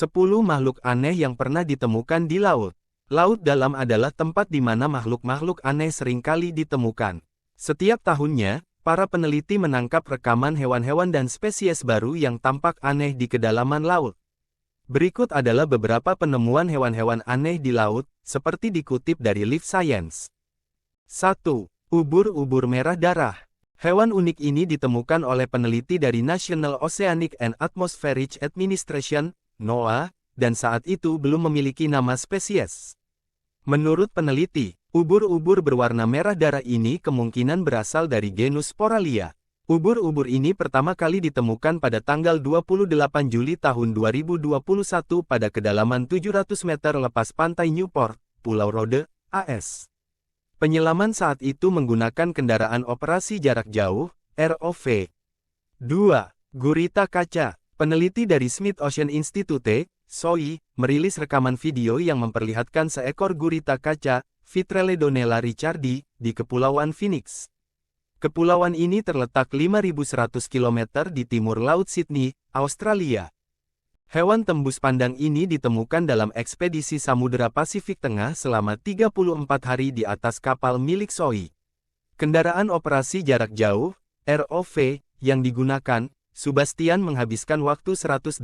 10 makhluk aneh yang pernah ditemukan di laut. Laut dalam adalah tempat di mana makhluk-makhluk aneh seringkali ditemukan. Setiap tahunnya, para peneliti menangkap rekaman hewan-hewan dan spesies baru yang tampak aneh di kedalaman laut. Berikut adalah beberapa penemuan hewan-hewan aneh di laut, seperti dikutip dari Live Science. 1. Ubur-ubur merah darah. Hewan unik ini ditemukan oleh peneliti dari National Oceanic and Atmospheric Administration, NOAA, dan saat itu belum memiliki nama spesies. Menurut peneliti, ubur-ubur berwarna merah darah ini kemungkinan berasal dari genus Sporalia. Ubur-ubur ini pertama kali ditemukan pada tanggal 28 Juli tahun 2021 pada kedalaman 700 meter lepas pantai Newport, Pulau Rode, AS. Penyelaman saat itu menggunakan kendaraan operasi jarak jauh, ROV. 2. Gurita kaca. Peneliti dari Smith Ocean Institute, SOI, merilis rekaman video yang memperlihatkan seekor gurita kaca, Vitreledonella richardi, di Kepulauan Phoenix. Kepulauan ini terletak 5.100 km di timur Laut Sydney, Australia. Hewan tembus pandang ini ditemukan dalam ekspedisi Samudera Pasifik Tengah selama 34 hari di atas kapal milik SOI. Kendaraan operasi jarak jauh, ROV, yang digunakan, Sebastian menghabiskan waktu 182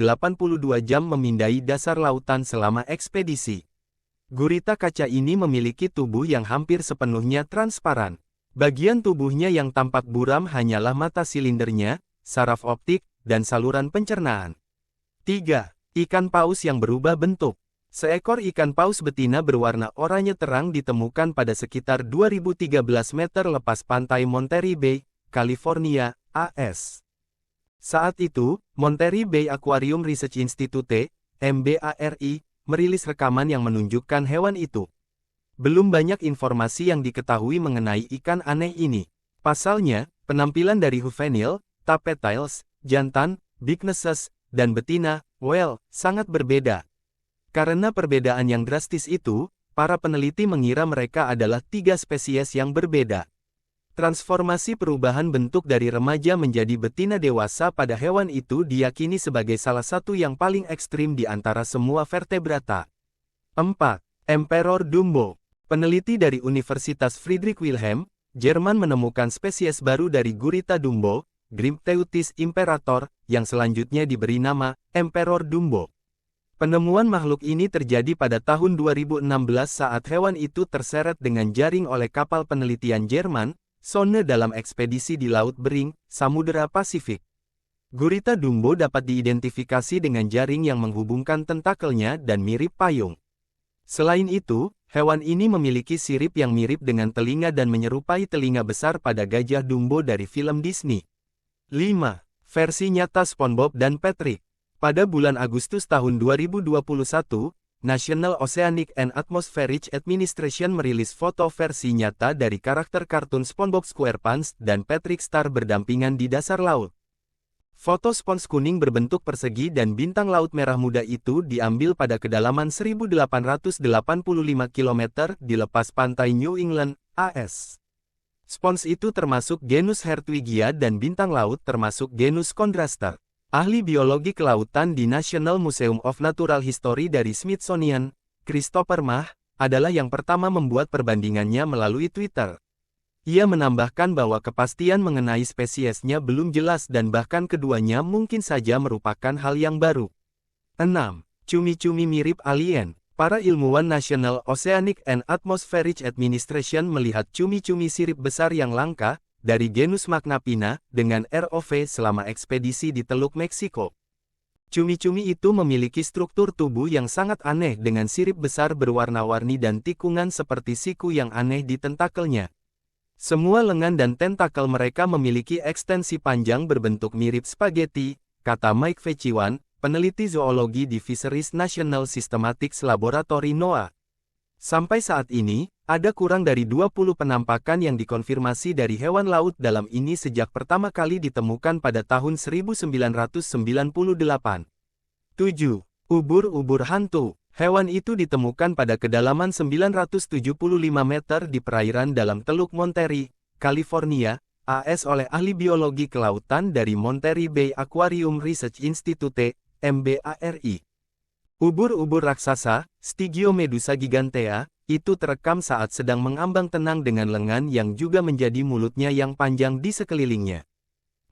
jam memindai dasar lautan selama ekspedisi. Gurita kaca ini memiliki tubuh yang hampir sepenuhnya transparan. Bagian tubuhnya yang tampak buram hanyalah mata silindernya, saraf optik, dan saluran pencernaan. 3. Ikan paus yang berubah bentuk. Seekor ikan paus betina berwarna oranye terang ditemukan pada sekitar 2013 meter lepas pantai Monterey Bay, California, AS. Saat itu, Monterey Bay Aquarium Research Institute, MBARI, merilis rekaman yang menunjukkan hewan itu. Belum banyak informasi yang diketahui mengenai ikan aneh ini. Pasalnya, penampilan dari juvenile, tapetiles, jantan, bignesses, dan betina, whale, sangat berbeda. Karena perbedaan yang drastis itu, para peneliti mengira mereka adalah 3 spesies yang berbeda. Transformasi perubahan bentuk dari remaja menjadi betina dewasa pada hewan itu diyakini sebagai salah satu yang paling ekstrim di antara semua vertebrata. 4. Emperor Dumbo. Peneliti dari Universitas Friedrich Wilhelm, Jerman menemukan spesies baru dari gurita Dumbo, Grympteuthis imperator, yang selanjutnya diberi nama Emperor Dumbo. Penemuan makhluk ini terjadi pada tahun 2016 saat hewan itu terseret dengan jaring oleh kapal penelitian Jerman, Sonne dalam ekspedisi di Laut Bering, Samudera Pasifik. Gurita Dumbo dapat diidentifikasi dengan jaring yang menghubungkan tentakelnya dan mirip payung. Selain itu, hewan ini memiliki sirip yang mirip dengan telinga dan menyerupai telinga besar pada gajah Dumbo dari film Disney. 5. Versi nyata SpongeBob dan Patrick. Pada bulan Agustus tahun 2021, National Oceanic and Atmospheric Administration merilis foto versi nyata dari karakter kartun SpongeBob SquarePants dan Patrick Star berdampingan di dasar laut. Foto Sponge kuning berbentuk persegi dan bintang laut merah muda itu diambil pada kedalaman 1885 km di lepas pantai New England, AS. Spons itu termasuk genus Hertwiggia dan bintang laut termasuk genus Chondraster. Ahli biologi kelautan di National Museum of Natural History dari Smithsonian, Christopher Mah, adalah yang pertama membuat perbandingannya melalui Twitter. Ia menambahkan bahwa kepastian mengenai spesiesnya belum jelas dan bahkan keduanya mungkin saja merupakan hal yang baru. 6. Cumi-cumi mirip alien. Para ilmuwan National Oceanic and Atmospheric Administration melihat cumi-cumi sirip besar yang langka, dari genus Magnaphina, dengan ROV selama ekspedisi di Teluk Meksiko. Cumi-cumi itu memiliki struktur tubuh yang sangat aneh dengan sirip besar berwarna-warni dan tikungan seperti siku yang aneh di tentakelnya. Semua lengan dan tentakel mereka memiliki ekstensi panjang berbentuk mirip spaghetti, kata Mike Veciwan, peneliti zoologi di Fisheries National Systematics Laboratory NOAA. Sampai saat ini, ada kurang dari 20 penampakan yang dikonfirmasi dari hewan laut dalam ini sejak pertama kali ditemukan pada tahun 1998. 7. Ubur-ubur hantu. Hewan itu ditemukan pada kedalaman 975 meter di perairan dalam Teluk Monterey, California, AS oleh ahli biologi kelautan dari Monterey Bay Aquarium Research Institute, MBARI. Ubur-ubur raksasa, Stygiomedusa gigantea, itu terekam saat sedang mengambang tenang dengan lengan yang juga menjadi mulutnya yang panjang di sekelilingnya.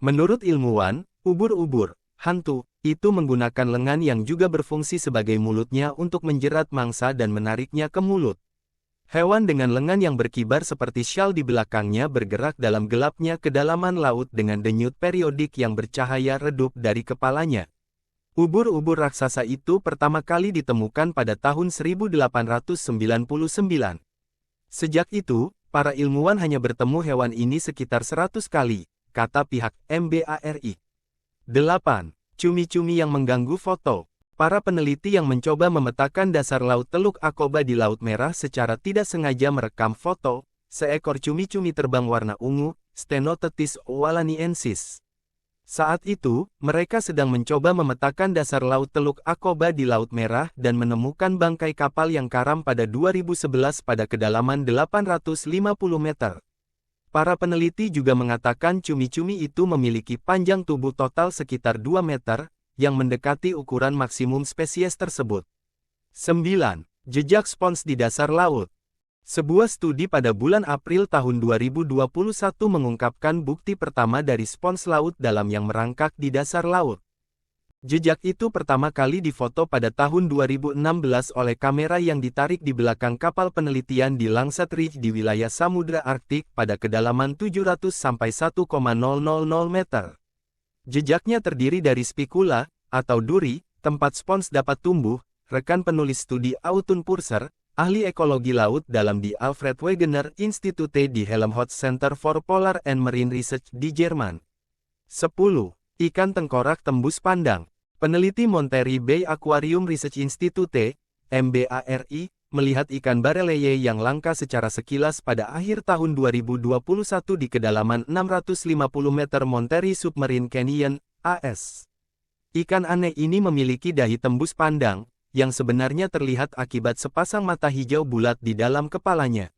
Menurut ilmuwan, ubur-ubur hantu itu menggunakan lengan yang juga berfungsi sebagai mulutnya untuk menjerat mangsa dan menariknya ke mulut. Hewan dengan lengan yang berkibar seperti syal di belakangnya bergerak dalam gelapnya kedalaman laut dengan denyut periodik yang bercahaya redup dari kepalanya. Ubur-ubur raksasa itu pertama kali ditemukan pada tahun 1899. Sejak itu, para ilmuwan hanya bertemu hewan ini sekitar 100 kali, kata pihak MBARI. 8. Cumi-cumi yang mengganggu foto. Para peneliti yang mencoba memetakan dasar laut Teluk Aqaba di Laut Merah secara tidak sengaja merekam foto seekor cumi-cumi terbang warna ungu, Stenothetis owalaniensis. Saat itu, mereka sedang mencoba memetakan dasar laut Teluk Aqaba di Laut Merah dan menemukan bangkai kapal yang karam pada 2011 pada kedalaman 850 meter. Para peneliti juga mengatakan cumi-cumi itu memiliki panjang tubuh total sekitar 2 meter, yang mendekati ukuran maksimum spesies tersebut. 9. Jejak spons di dasar laut. Sebuah studi pada bulan April tahun 2021 mengungkapkan bukti pertama dari spons laut dalam yang merangkak di dasar laut. Jejak itu pertama kali difoto pada tahun 2016 oleh kamera yang ditarik di belakang kapal penelitian di Langsat Ridge di wilayah Samudra Arktik pada kedalaman 700 sampai 1,000 meter. Jejaknya terdiri dari spikula, atau duri, tempat spons dapat tumbuh, rekan penulis studi Autun Purser, ahli ekologi laut dalam di Alfred Wegener Institute di Helmholtz Center for Polar and Marine Research di Jerman. 10. Ikan tengkorak tembus pandang. Peneliti Monterey Bay Aquarium Research Institute, MBARI, melihat ikan bareleye yang langka secara sekilas pada akhir tahun 2021 di kedalaman 650 meter Monterey Submarine Canyon, AS. Ikan aneh ini memiliki dahi tembus pandang, yang sebenarnya terlihat akibat sepasang mata hijau bulat di dalam kepalanya.